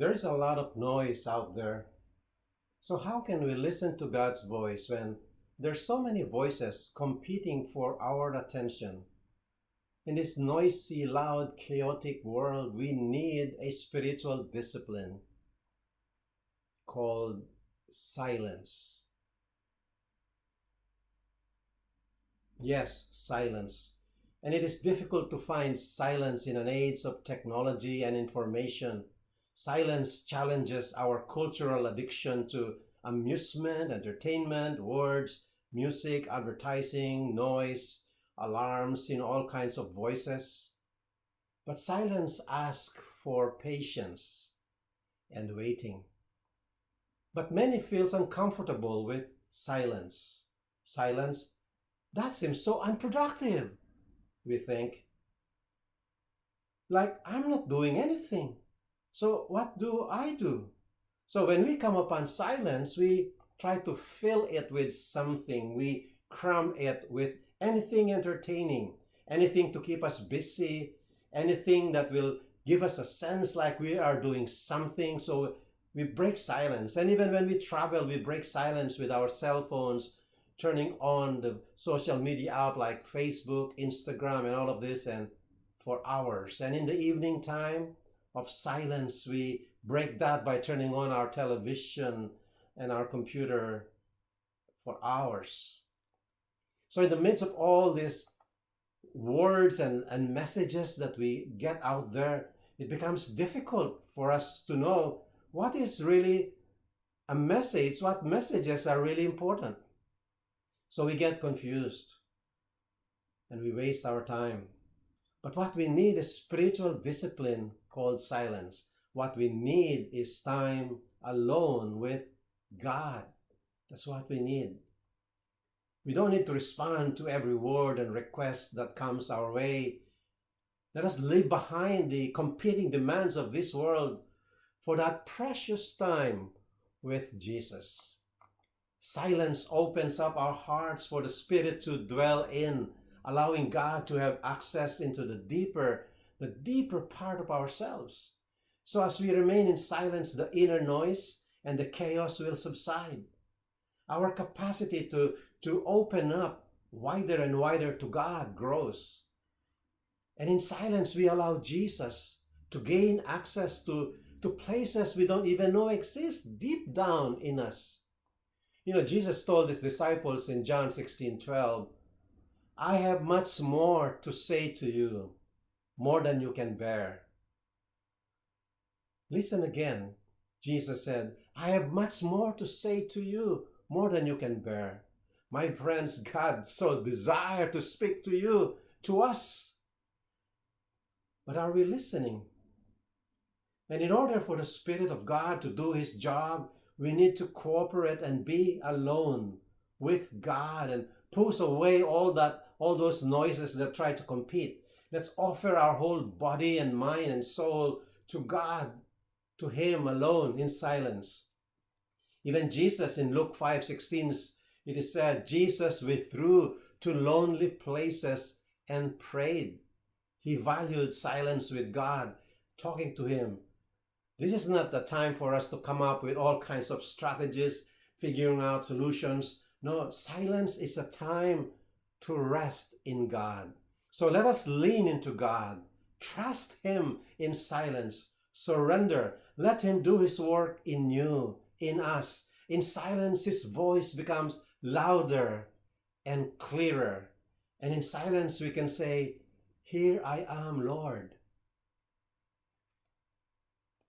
There's a lot of noise out there. So how can we listen to God's voice when there's so many voices competing for our attention? In this noisy, loud, chaotic world, we need a spiritual discipline called silence. Yes, silence. And it is difficult to find silence in an age of technology and information. Silence challenges our cultural addiction to amusement, entertainment, words, music, advertising, noise, alarms, all kinds of voices. But silence asks for patience and waiting. But many feels uncomfortable with silence. Silence, that seems so unproductive, we think. Like, I'm not doing anything. So what do I do? So when we come upon silence, we try to fill it with something. We cram it with anything entertaining, anything to keep us busy, anything that will give us a sense like we are doing something. So we break silence. And even when we travel, we break silence with our cell phones, turning on the social media app like Facebook, Instagram, and all of this, and for hours. And in the evening time of silence, we break that by turning on our television and our computer for hours. So in the midst of all these words and messages that we get out there, it becomes difficult for us to know what is really a message, what messages are really important. So we get confused and we waste our time. But what we need is spiritual discipline called silence. What we need is time alone with God. That's what we need. We don't need to respond to every word and request that comes our way. Let us leave behind the competing demands of this world for that precious time with Jesus. Silence opens up our hearts for the Spirit to dwell in, allowing God to have access into the deeper part of ourselves. So as we remain in silence, the inner noise and the chaos will subside. Our capacity to open up wider and wider to God grows. And in silence, we allow Jesus to gain access to places we don't even know exist deep down in us. Jesus told his disciples in John 16:12, I have much more to say to you, more than you can bear. Listen again. Jesus said, I have much more to say to you, more than you can bear. My friends, God so desires to speak to you, to us. But are we listening? And in order for the Spirit of God to do his job, we need to cooperate and be alone with God and push away all those noises that try to compete. Let's offer our whole body and mind and soul to God, to him alone in silence. Even Jesus in Luke 5:16, it is said, Jesus withdrew to lonely places and prayed. He valued silence with God, talking to him. This is not the time for us to come up with all kinds of strategies, figuring out solutions. No, silence is a time to rest in God. So let us lean into God, trust him in silence, surrender, let him do his work in you, in us. In silence, his voice becomes louder and clearer. And in silence, we can say, here I am, Lord.